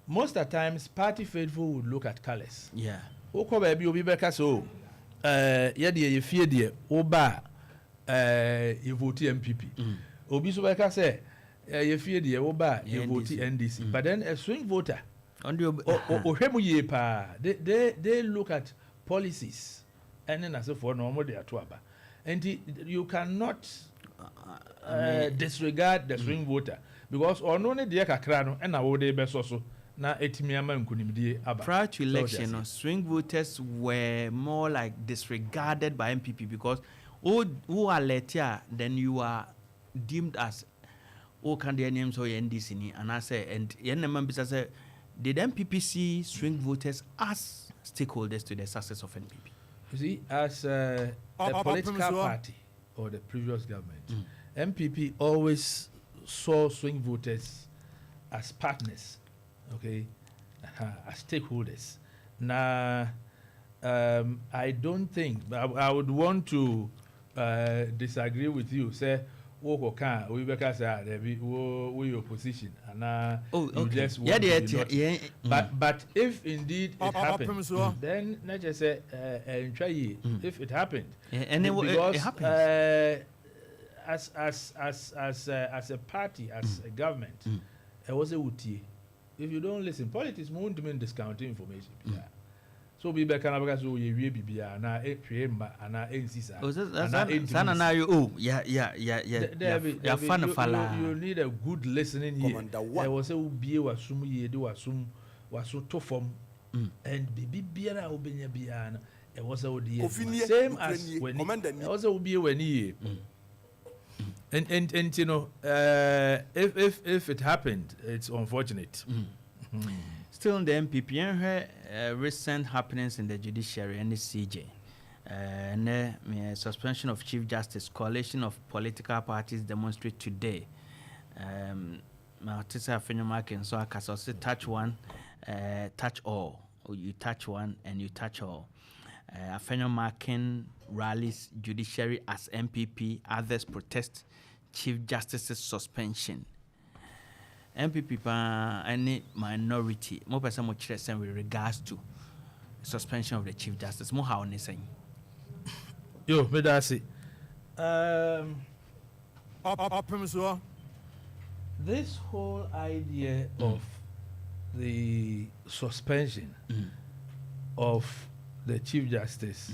most of the times party faithful would look at colors. Yeah. Oko baby obi beka so you fear the oba you vote MPP. Obi so beka say you fear the oba you vote NDC. But then a swing voter they look at policies and then as for normal they are to aba. And you cannot disregard the swing voter because only the kakrano and now they best also na etimiama nkunimdie aba. Prior to election, swing voters were more like disregarded by MPP because who are later then you are deemed as candidates names or NDC and I say and members say did MPP see swing voters as stakeholders to the success of NPP? You see, as a political party or the previous government, MPP always saw swing voters as partners, okay, as stakeholders. Now, I don't think, I would want to disagree with you, say, we opposition and you just want but if indeed it happens then let's just say if it happened and because it happens as a party as a government it was a wutie if you don't listen politics won't mean discounting information so be back and so you will be na etwemba ana ensisa sana na you fan fala you need a good listening here there was a bie wasum ye de wasum waso to form and bibi biara obenya bia it was a same as when it was a be when he and you know if it happened, it's unfortunate. Still in the MPP, recent happenings in the judiciary and the CJ. Suspension of Chief Justice, coalition of political parties demonstrate today. So I can say touch one, touch all. You touch one and you touch all. Marking rallies judiciary as MPP, others protest Chief Justice's suspension. MPP any minority, more person much with regards to suspension of the Chief Justice. More how they saying. Yo, me that's it. Opemsuo. This whole idea of the suspension of the Chief Justice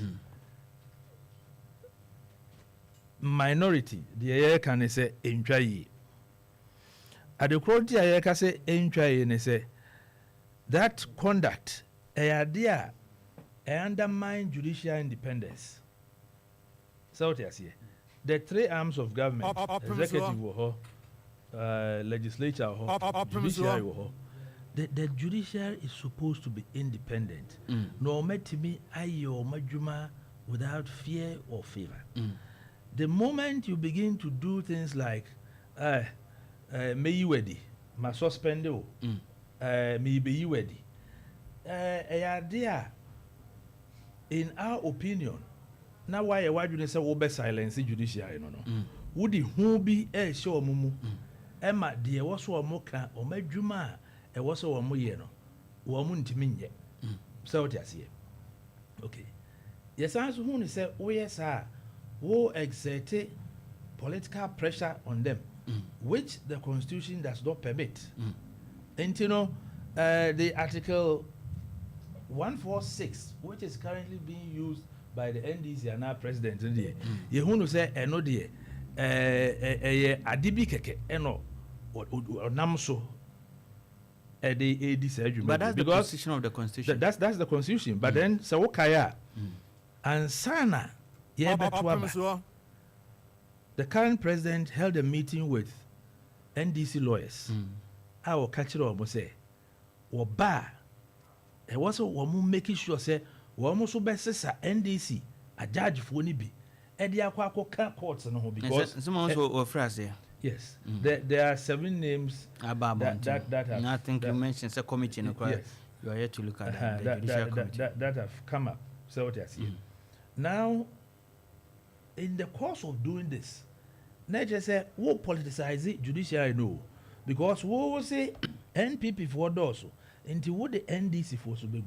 minority, the air can say enjoy. At the quality I can say enjoy and say that conduct a idea undermine judicial independence. So the three arms of government, executive legislature judiciary the judiciary is supposed to be independent. No matter me ayo majuma without fear or favor. The moment you begin to do things like may you ready, ma suspend you, may be you ready. Idea, in our opinion, now why you say we be silence the judiciary no. Would who be show mumu? Emma dear was so moka or majuma, a was so moyeno, woman to me yet. So what I see. Okay. Yes, as who say, oh yes, sir, who exerted political pressure on them, which the Constitution does not permit. And you know, the Article 146, which is currently being used by the NDC and our president, you who say, no dear, adibi keke, eno, or namso, the ADC. But that's the position of the Constitution. That's the Constitution. But then, so kaya, and sana, the current president held a meeting with NDC lawyers. I will catch it almost say, or bar, it was a woman making sure say, we almost best NDC, a judge for Nibi, and the Aquaco courts and all because someone also phrase there. Yes, there are 7 names that have nothing to mention. It's a committee, no yes. You are here to look at that have come up. So what I see now, in the course of doing this, Nature say, "Who politicize it? Judiciary no, because we will say NPP for those, into what the NDC for so big,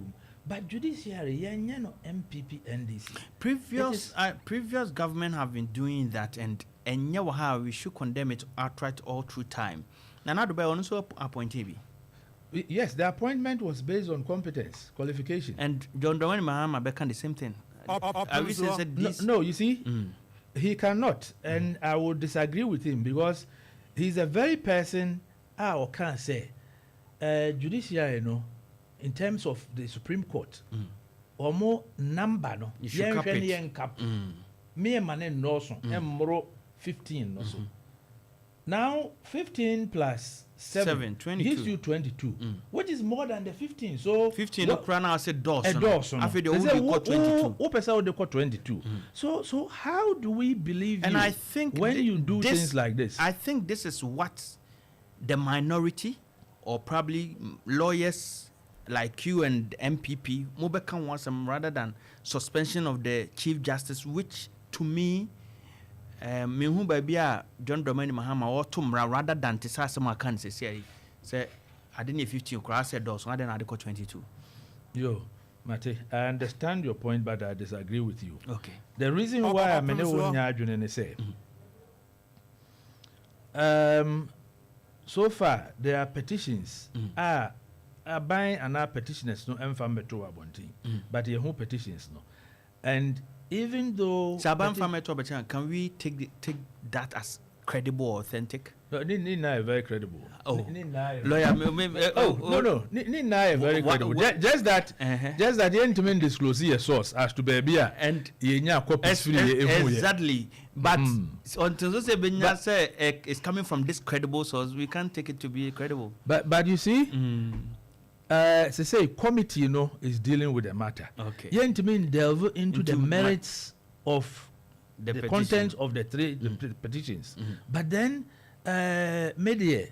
but judiciary, yeah, no MPP NDC. Previous government have been doing that, and how we should condemn it outright all through time. Now, Dubai also appointed. Yes, the appointment was based on competence, qualification, and John Dramani Mahama became the same thing. No, you see. He cannot, and I would disagree with him because he's a very person I can't say judiciary, you know, in terms of the Supreme Court, or more number no. You should cap it. Me and man no so, 15 no so. Now 15 plus 7 22. Gives you 22, which is more than the 15. So 15 no crown I said Dawson. After the only 22. Person they got 22. So how do we believe and you I think when you do things like this? I think this is what the minority or probably lawyers like you and MPP Mobeka wants them rather than suspension of the Chief Justice, which to me John Dramani Mahama or Tumra rather than to say some can say I didn't 15 cross said those, I didn't adequate 22. Yo, Mate, I understand your point, but I disagree with you. Okay. The reason why I'm in say so far there are petitions buying and our petitioners no but your home petitions no, and even though can we take that as credible or authentic? No, Nina is very credible. Oh, Nina lawyer. no. Nina is very credible. Just that you ain't mean disclose your source as to baby and exactly. But until those say it's coming from this credible source, we can't take it to be credible. But you see, say committee, is dealing with the matter. Okay. You ain't mean delve into the merits of the contents of the three petitions. But then, Mmieh,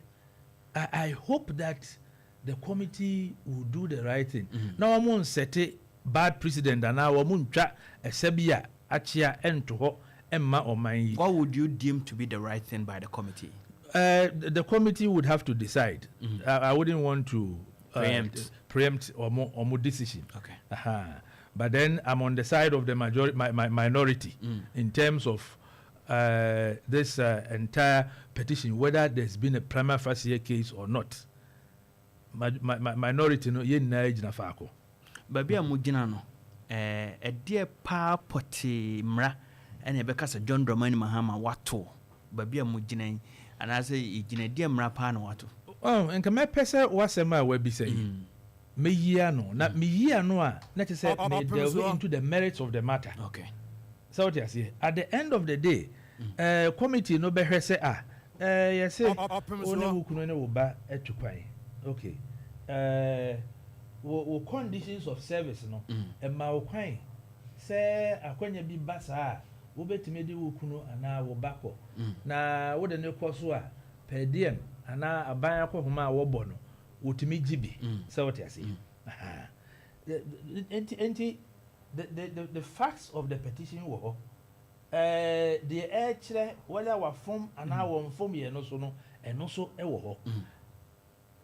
I hope that the committee will do the right thing. Now I'm on set bad precedent and now I'm on track a sebia achia ento emma or my. What would you deem to be the right thing by the committee? The committee would have to decide. I wouldn't want to preempt or more decision. Okay. But then I'm on the side of the majority, my minority, in terms of this entire petition, whether there's been a prima facie case or not. Minority, no, ye na ejina faako. Baby amujina no, a dear pa poti mra, and a bekasa John Dramani Mahama wato. Baby amujina, and I say ijina dear mra pa no wato. Oh, and can my pesa wasema webi say. Me year no, not me year no. Let us say me delve into the merits of the matter. Okay. So what you say? At the end of the day, committee no be say you say only who can know ba etupai. Okay. Wo conditions of service no. E ma wo kwan. Say akwanya bi basa wo betime di wo kunu ana wo bako. Na wo de ne koso a per diem ana aban akọ homa wo bo no. Utimi jibi. So what you say? The facts of the petition were the actually whether we form and our form here no so no and also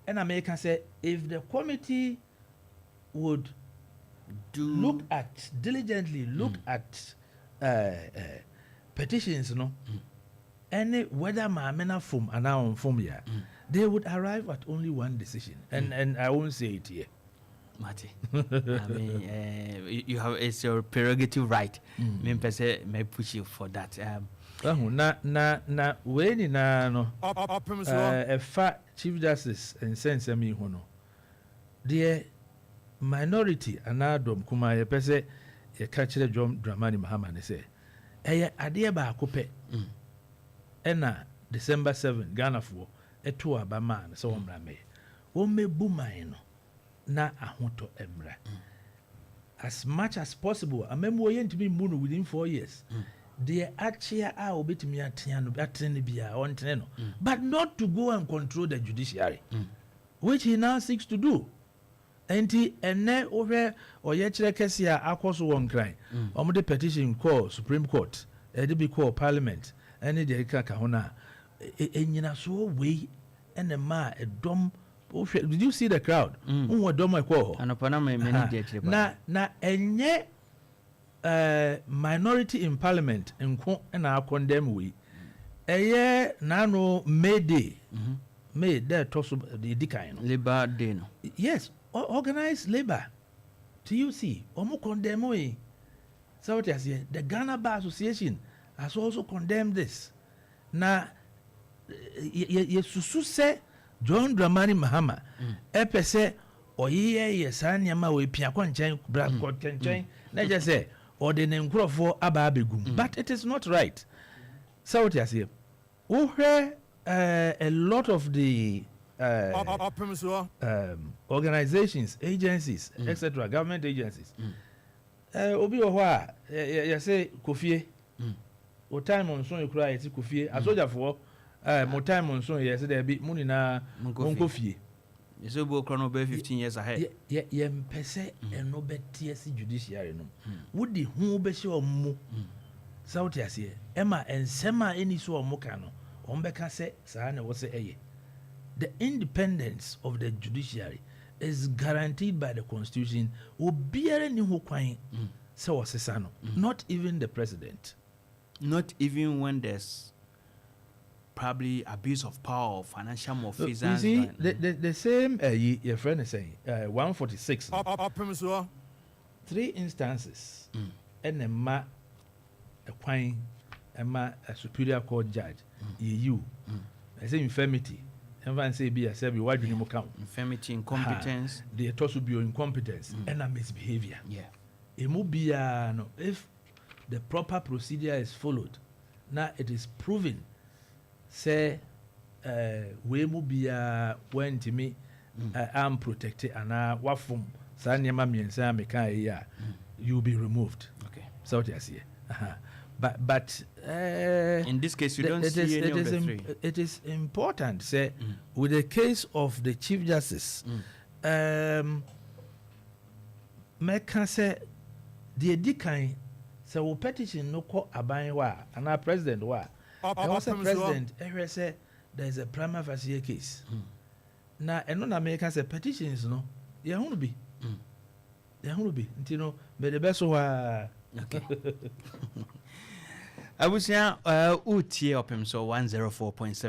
and American say if the committee would look diligently look at petitions any whether my form and our form here they would arrive at only one decision, and I won't say it here. Mati, I mean, you have it's your prerogative right. Me pese may push you for that. Na when no a fat Chief Justice and sense me hono. The minority anadom kuma ye pese ye catch the John Dramani Mahama ne say. Ade ba akope. Ena December 7 Ghana for eto abama na so omra me wo mebu man no na ahoto emra as much as possible amemo ye ntimi mu no within 4 years the achia a obetimi atia no atene bia ontene no but not to go and control the judiciary which he now seeks to do enti ene over oye kire kese a akoso won kran omo petition call Supreme Court e be call Parliament ene de kaka hona enyina so we and a ma a dom. Did you see the crowd? Who dom I call? And upon many na enye minority in Parliament and our condemn we. A year nano May Day. May there toss the decline. Labor Day. Yes, organized labor. TUC omo condemn we. So what I say, the Ghana Bar Association has also condemned this. Na Yesusu say John Dramani Mahama epese oyiye yesanyama we piakwa nchen bra nchen na je say or the nkrofo aba abegum but it is not right. So what you say we hear a lot of the organizations, agencies, etc., government agencies obi o ho a you say kofie o time on so you cry ti kofie asoja for more time on so yes there be money na monkofie so bo chrono be 15 years ahead ye mpese eno betiesi judiciary no wodi hu be hye omu south ase ema ensema eni so omu ka no ombeka se saa na wo se eye the independence of the judiciary is guaranteed by the constitution obiare ni ho kwan se wo sesa no not even the president, not even when there's probably abuse of power or financial malfeasance. You see, the same your friend is saying 146 Opemsuo 3 instances and a quine a superior court judge you I say infirmity everyone say be say be what you count infirmity, incompetence, the to be incompetence and misbehavior. Yeah, no, if the proper procedure is followed, now it is proven say we mu bia when to me am protected and wafum sa nyama miensa me kan ya you will be removed. Okay, so what you see. But in this case, you don't see any of the three. It is important, say, with the case of the Chief Justice, me can say the edikan say we petition no ko aban wa and our president wa. There was a president. Every say there is a prima facie case. Now, and no American say petitions no. They won't be. They won't be. You know, but the best wa. Okay. I would say, Opemsuo 104.7